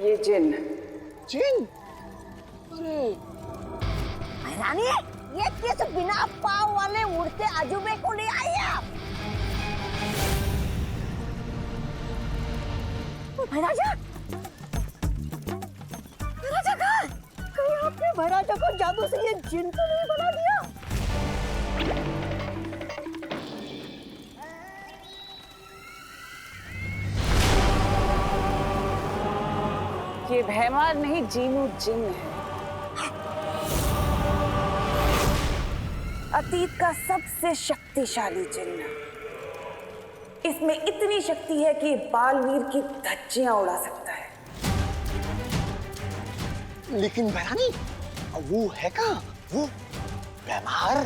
ये जिन। जिन? अरे रानी, ये किस बिना पाँव वाले उड़ते अजूबे को ले आई आप? महाराजा, महाराजा कहाँ? कहीं आपने महाराजा को जादू से ये जिन तो नहीं बना दिया? ये भैमार नहीं, जीनू जिन है। अतीत का सबसे शक्तिशाली जिन्न। इसमें इतनी शक्ति है कि बालवीर की धज्जियां उड़ा सकता है। लेकिन बहरानी, वो है कहाँ? वो भैमार?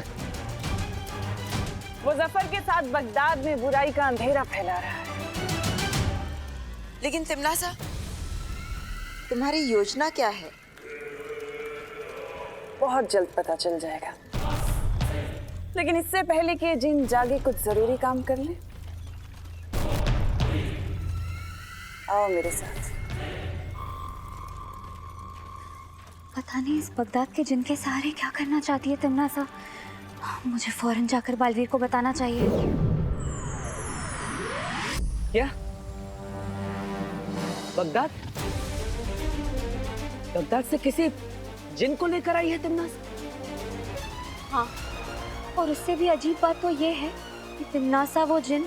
वो जफर के साथ बगदाद में बुराई का अंधेरा फैला रहा है। लेकिन तिमनासा, तुम्हारी योजना क्या है? बहुत जल्द पता चल जाएगा। लेकिन इससे पहले कि जिन जागे कुछ जरूरी काम कर ले। आओ मेरे साथ। पता नहीं इस बगदाद के जिन के सहारे क्या करना चाहती है तिमनासा। मुझे फौरन जाकर बालवीर को बताना चाहिए। क्या? बगदाद? बगदाद से किसी जिन को लेकर आई है तिमनासा? हाँ, और उससे भी अजीब बात तो ये है कि तिमनासा वो जिन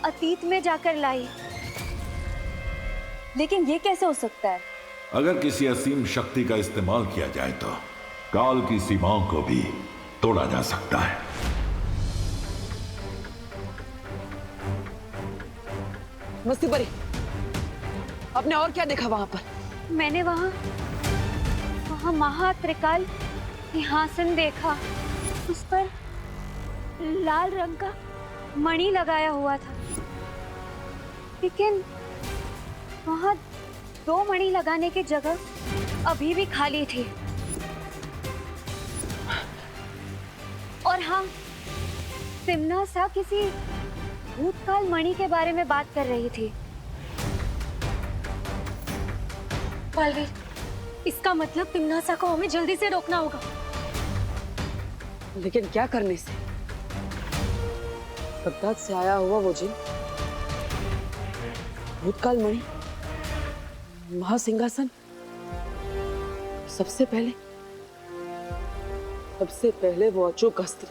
अतीत में जाकर लाई। लेकिन ये कैसे हो सकता है? अगर किसी असीम शक्ति का इस्तेमाल किया जाए तो काल की सीमाओं को भी तोड़ा जा सकता है। मस्ती परी, आपने और क्या देखा वहां पर? मैंने वहाँ महात्रिकाल सिंहासन देखा। उस पर लाल रंग का मणि लगाया हुआ था, लेकिन वहाँ 2 मणि लगाने की जगह अभी भी खाली थी। और हाँ, तिमनासा किसी भूतकाल मणि के बारे में बात कर रही थी। बालवीर, इसका मतलब तिमनासा को हमें जल्दी से रोकना होगा। लेकिन क्या करने से? बगदाद से आया हुआ वो जिन, भूतकाल मणि, महासिंहासन, सबसे पहले वो अचूक अस्त्र।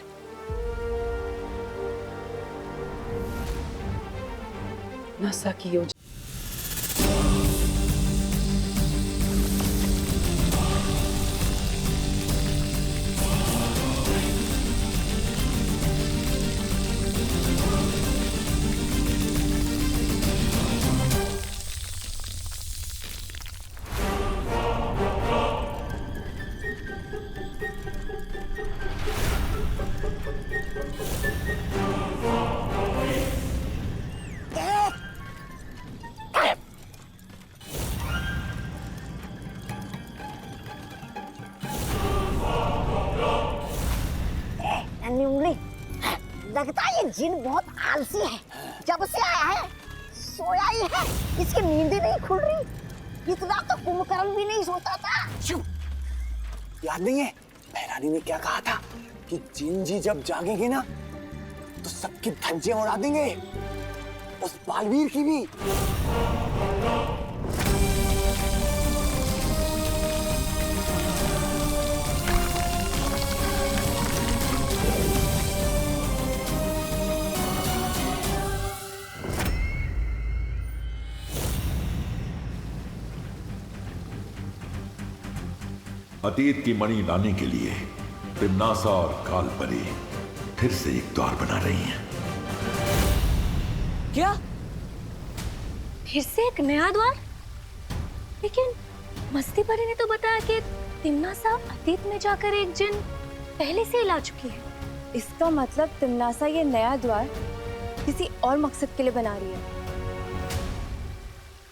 नासा की योजना। लगता है ये जिन बहुत आलसी है। जब से आया है सोया ही है, इसकी नींद ही नहीं खुल रही। इतना तो कुंभकर्ण भी नहीं सोता था। चुप! याद नहीं है बहरानी ने क्या कहा था कि जिन जी जब जागेंगे ना तो सबकी धज्जियां उड़ा देंगे, उस बालवीर की भी। अतीत की मणि लाने के लिए तिमनासा और कालपरी फिर से एक द्वार बना रही हैं। क्या? फिर से एक नया द्वार? लेकिन मस्ती परी ने तो बताया कि तिमनासा अतीत में जाकर एक जिन पहले से ही ला चुकी है। इसका मतलब तिमनासा ये नया द्वार किसी और मकसद के लिए बना रही है।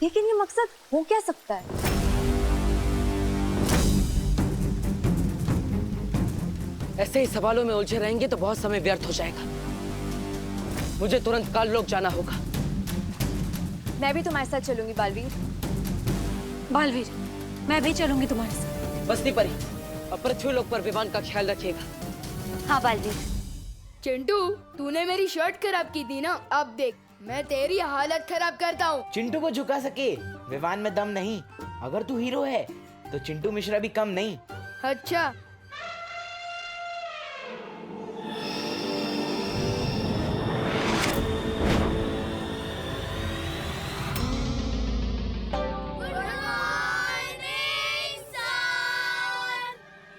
लेकिन ये मकसद हो क्या सकता है? ऐसे ही सवालों में उलझे रहेंगे तो बहुत समय व्यर्थ हो जाएगा। मुझे तुरंत काल लोक जाना होगा। मैं भी तुम्हारे साथ चलूंगी बालवीर। बालवीर, मैं भी चलूंगी तुम्हारे साथ। बस्ती परी, अब पृथ्वी लोक पर विमान का ख्याल रखिएगा। हाँ बालवीर। चिंटू, तूने मेरी शर्ट खराब की थी ना, अब देख मैं तेरी हालत खराब करता हूँ। चिंटू को झुका सके, विवान में दम नहीं। अगर तू हीरो है तो चिंटू मिश्रा भी कम नहीं। अच्छा,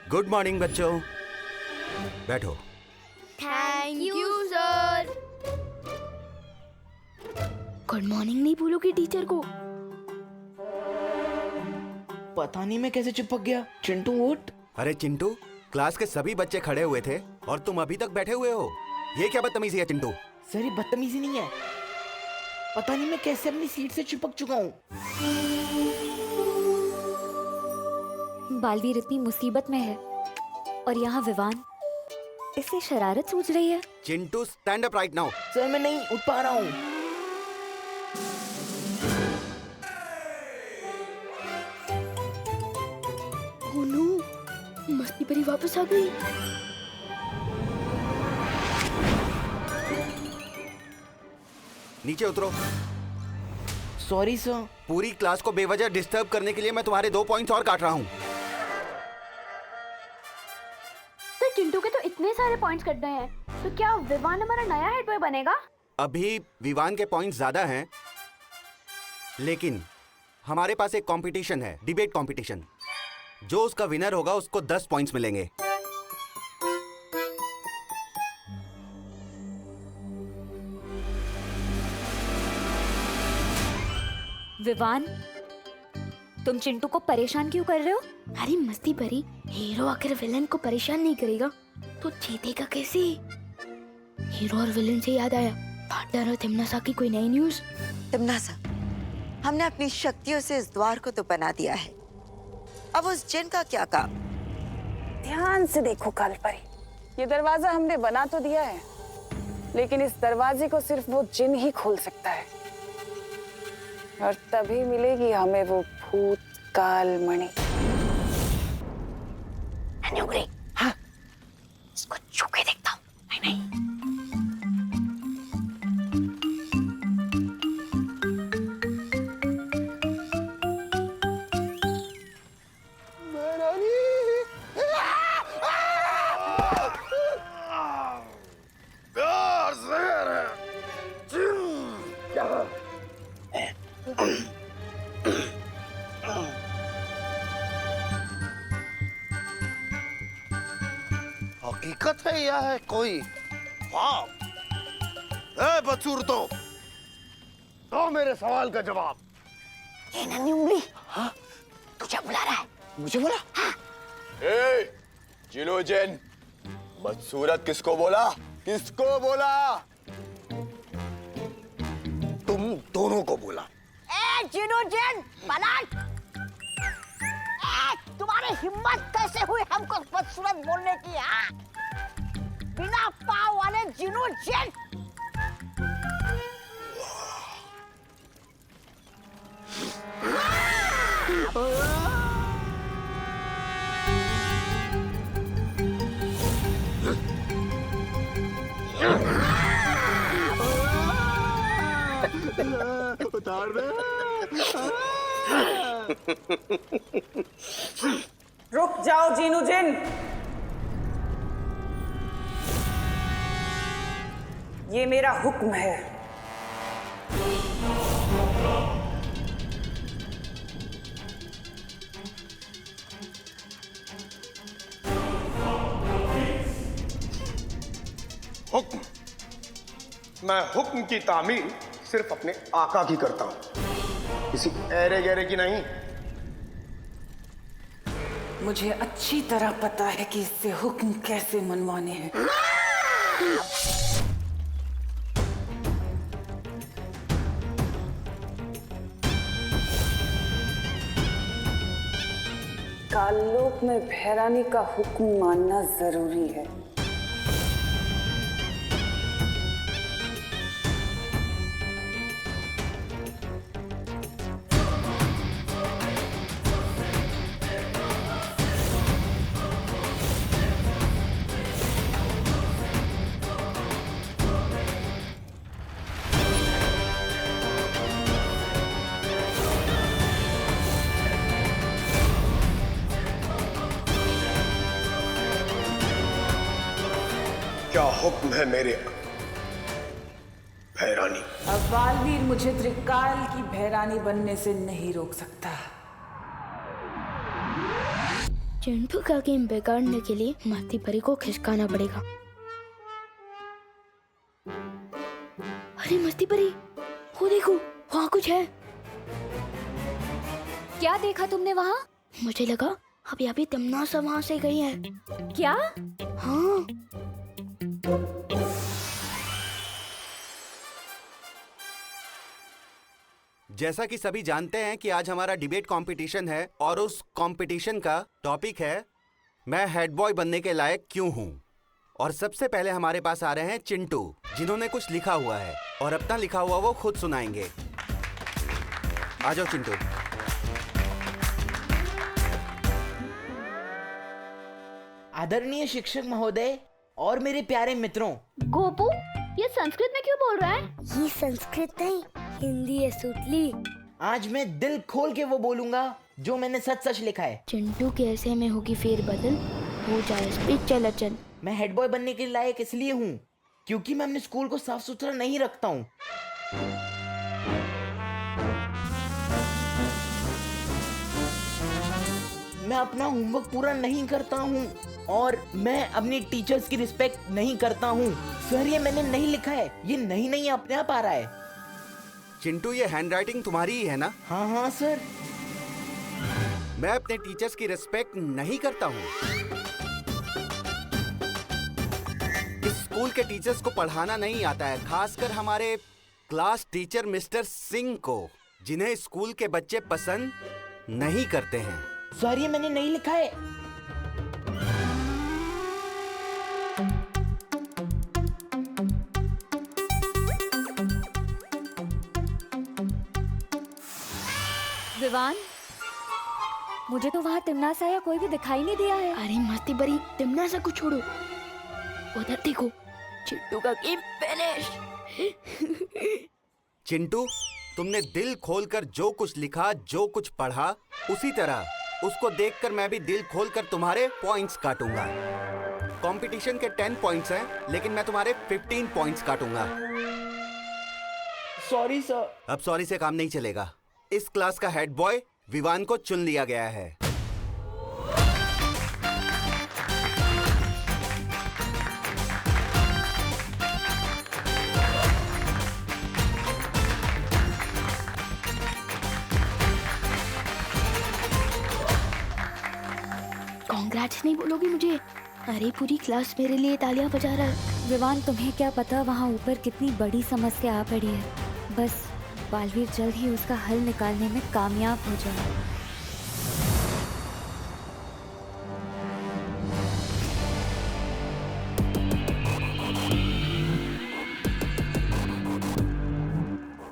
गुड मॉर्निंग बच्चों, बैठो। Thank you sir. Good morning नहीं बोलोगे टीचर को? पता नहीं मैं कैसे चिपक गया। चिंटू उठ। अरे चिंटू, क्लास के सभी बच्चे खड़े हुए थे और तुम अभी तक बैठे हुए हो। ये क्या बदतमीजी है चिंटू? सर ये बदतमीजी नहीं है, पता नहीं मैं कैसे अपनी सीट से चिपक चुका हूँ। बालवीर इतनी मुसीबत में है और यहाँ विवान इसे शरारत सूझ रही है। Chintu stand up right now. Sir मैं नहीं उठ पा रहा हूँ। ओह नो, मस्ती परी वापस आ गई। नीचे उतरो। Sorry sir. पूरी क्लास को बेवजह डिस्टर्ब करने के लिए मैं तुम्हारे 2 पॉइंट्स और काट रहा हूँ। तो चिंटू के तो इतने सारे पॉइंट्स कट गए हैं, तो क्या विवान हमारा नया हेड बॉय बनेगा? अभी विवान के पॉइंट्स ज्यादा हैं, लेकिन हमारे पास एक कंपटीशन है, डिबेट कंपटीशन। जो उसका विनर होगा उसको 10 पॉइंट्स मिलेंगे। विवान, तुम चिंटू को परेशान क्यों कर रहे हो? अरे मस्ती परी, हीरो आखिर विलन को परेशान नहीं करेगा तो जीतेगा कैसे? हीरो और विलन से याद आया, पार्टनर और तिमनासा की कोई नई न्यूज़? तिमनासा, हमने अपनी शक्तियों से इस द्वार को तो बना दिया है, अब उस जिन का क्या काम? ध्यान से देखो काल परी, ये दरवाजा हमने बना तो दिया है, लेकिन इस दरवाजे को सिर्फ वो जिन ही खोल सकता है, और तभी मिलेगी हमें वो भूत काल मणि। हाँ, इसको छू के देखता हूँ। नहीं नहीं, हकीकत है या है कोई? वाह, बदसूरतो, दो मेरे सवाल का जवाब। ये नन्ही उंगली, हाँ? तुझे बुला रहा है। मुझे बोला? हाँ। ए, जिनो जिन, बदसूरत किसको बोला? किसको बोला? तुम दोनों को बोला। ए जिनो जिन, पलट! तुम्हारी हिम्मत कैसे हुई हमको बदसूरत बोलने की? हाँ, बिना पाँव वाले जिनो जिन! उतार दे। रुक जाओ जीनू जिन, ये मेरा हुक्म है। हुक्म? मैं हुक्म की तामील सिर्फ अपने आका की करता हूं, किसी ऐरे गहरे की नहीं। मुझे अच्छी तरह पता है कि इससे हुक्म कैसे मनवाने हैं। काललोक में भैरानी का हुक्म मानना जरूरी है। क्या हुक्म है मेरे भैरानी? अब बालवीर मुझे त्रिकाल की भैरानी बनने से नहीं रोक सकता। चिंटू का गेम बिगाड़ने के लिए मस्ती परी को खिसकाना पड़ेगा। अरे मस्ती परी, वो देखो, वहाँ कुछ है। क्या देखा तुमने वहाँ? मुझे लगा अभी अभी तमन्ना वहाँ से गई है। क्या? हाँ। जैसा कि सभी जानते हैं कि आज हमारा डिबेट कंपटीशन है और उस कंपटीशन का टॉपिक है मैं हेड बॉय बनने के लायक क्यों हूँ। और सबसे पहले हमारे पास आ रहे हैं चिंटू, जिन्होंने कुछ लिखा हुआ है और अपना लिखा हुआ वो खुद सुनाएंगे। आ जाओ चिंटू। आदरणीय शिक्षक महोदय और मेरे प्यारे मित्रों। गोपू, ये संस्कृत में क्यों बोल रहा है? ये संस्कृत नहीं, हिंदी है सुतली। आज मैं दिल खोल के वो बोलूंगा जो मैंने सच सच लिखा है। चिंटू के ऐसे में होगी फेर बदल, हो जाए स्पीच चलचन। मैं हेड बॉय बनने के लायक इसलिए हूँ क्योंकि मैं अपने स्कूल को साफ सुथरा नहीं रखता हूँ। मैं अपना होमवर्क पूरा नहीं करता हूँ और मैं अपनी टीचर्स की रिस्पेक्ट नहीं करता हूँ। सर ये मैंने नहीं लिखा है, ये नहीं अपने आप आ रहा है। चिंटू ये हैंडराइटिंग तुम्हारी ही है ना? हाँ हाँ सर। मैं अपने टीचर्स की रिस्पेक्ट नहीं करता हूँ। इस स्कूल के टीचर्स को पढ़ाना नहीं आता है, खासकर हमारे क्लास टीचर मिस्टर सिंह को, जिन्हें स्कूल के बच्चे पसंद नहीं करते हैं। सर ये मैंने नहीं लिखा है। विवान, मुझे तो वहाँ तिमनासा या कोई भी दिखाई नहीं दिया है। अरे मस्ती बरी, तिमनासा को छोड़ो, उधर देखो, चिंटू का गेम फिनिश। चिंटू, तुमने दिल खोलकर जो कुछ लिखा, जो कुछ पढ़ा, उसी तरह उसको देखकर मैं भी दिल खोलकर तुम्हारे पॉइंट्स काटूंगा। कंपटीशन के 10 पॉइंट्स हैं, लेकिन मैं तुम्हारे 15 पॉइंट्स काटूंगा। Sorry sir. अब सॉरी से काम नहीं चलेगा। इस क्लास का हेड बॉय विवान को चुन लिया गया है। कांग्रेट्स नहीं बोलोगी मुझे? अरे पूरी क्लास मेरे लिए तालियां बजा रहा है। विवान, तुम्हें क्या पता वहाँ ऊपर कितनी बड़ी समस्या आ पड़ी है। बस बालवीर जल्द ही उसका हल निकालने में कामयाब हो जाए।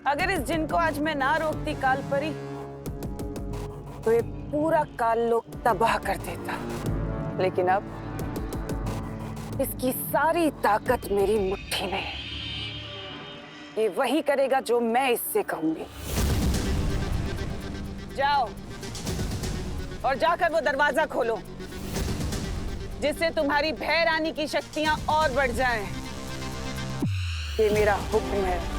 अगर इस जिन को आज मैं ना रोकती काल परी, तो ये पूरा काल लोक तबाह कर देता। लेकिन अब इसकी सारी ताकत मेरी मुट्ठी में है। ये वही करेगा जो मैं इससे कहूंगी। जाओ और जाकर वो दरवाजा खोलो, जिससे तुम्हारी भय रानी की शक्तियां और बढ़ जाएं। ये मेरा हुक्म है।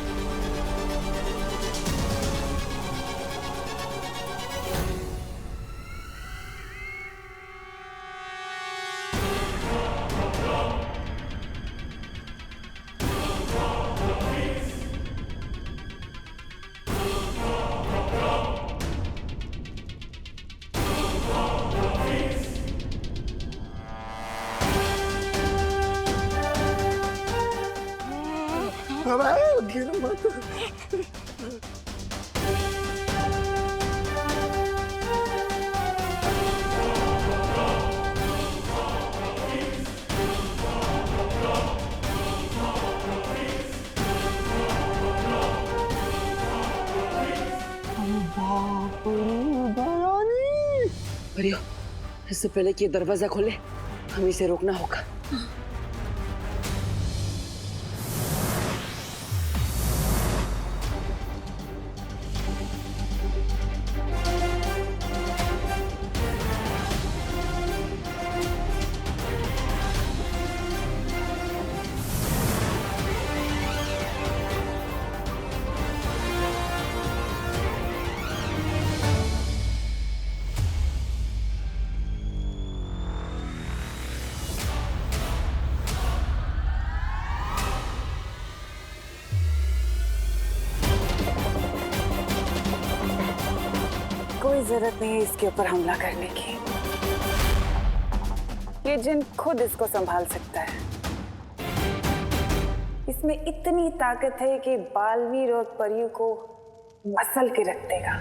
गिर मत। परियो, इससे पहले कि ये दरवाजा खोले, हमें इसे रोकना होगा। कोई जरूरत नहीं है इसके ऊपर हमला करने की। ये जिन खुद इसको संभाल सकता है। इसमें इतनी ताकत है कि बालवीर और परियों को मसल के रख देगा।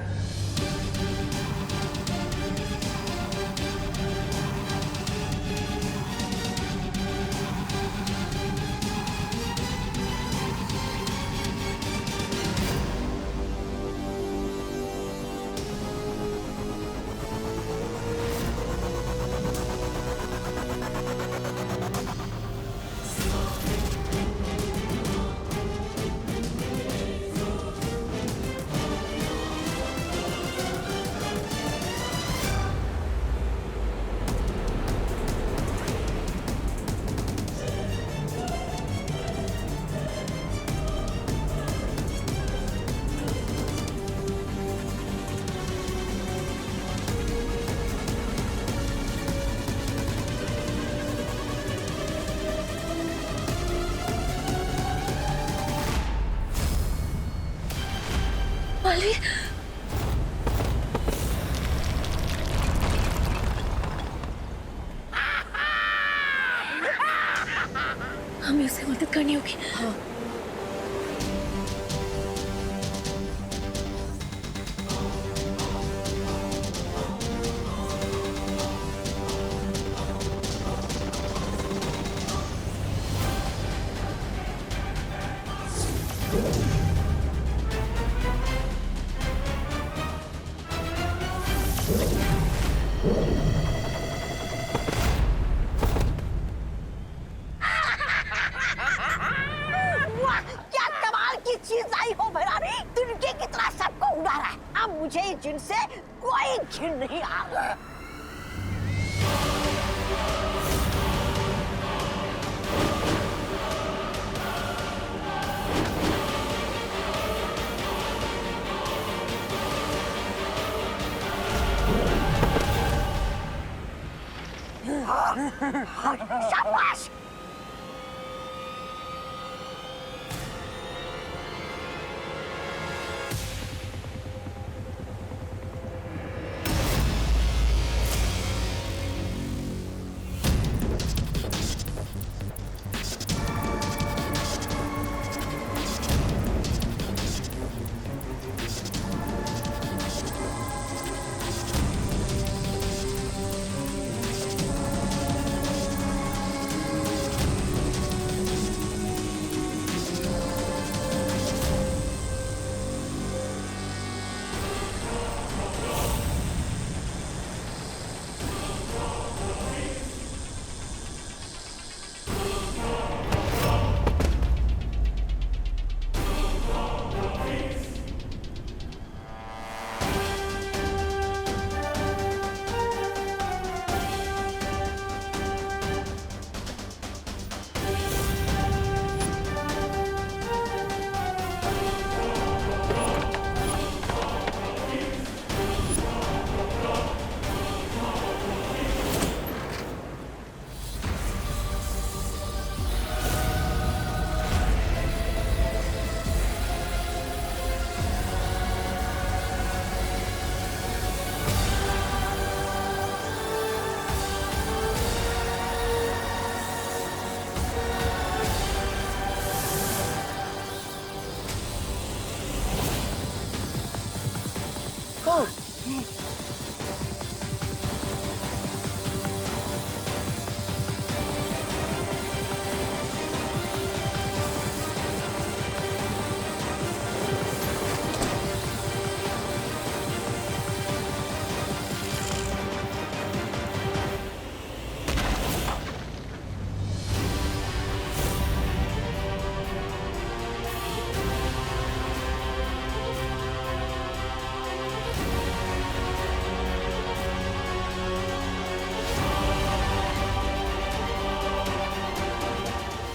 बालवीर, हमें उसे मदद करनी होगी। हाँ। क्या कमाल की चीज आई हो भैरानी, तिनके की तरह सबको उड़ा रहा है। अब मुझे जिनसे कोई घिन नहीं आ रहा। शाबाश।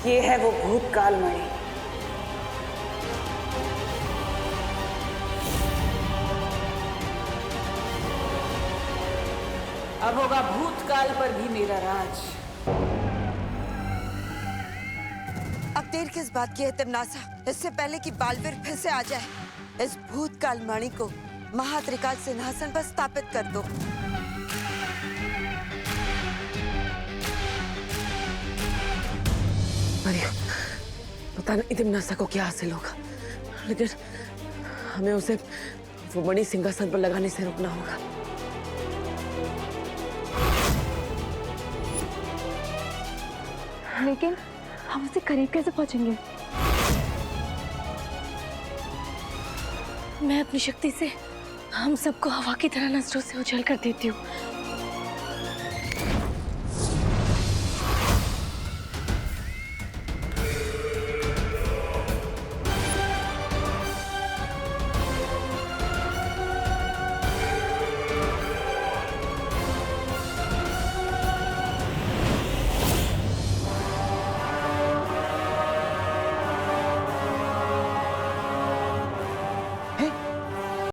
ये है वो भूतकाल मणि। अब होगा भूतकाल पर भी मेरा राज। अब देर किस बात की है तिमनासा? इससे पहले कि बालवीर फिर से आ जाए, इस भूतकाल मणि को महात्रिकाल सिंहासन पर स्थापित कर दो। परियो, पता नहीं तिम्नासा को क्या हासिल होगा, लेकिन हमें उसे वो मणि सिंहासन पर लगाने से रोकना होगा। लेकिन हम उससे करीब कैसे पहुंचेंगे? मैं अपनी शक्ति से हम सबको हवा की तरह नजरों से उछल कर देती हूँ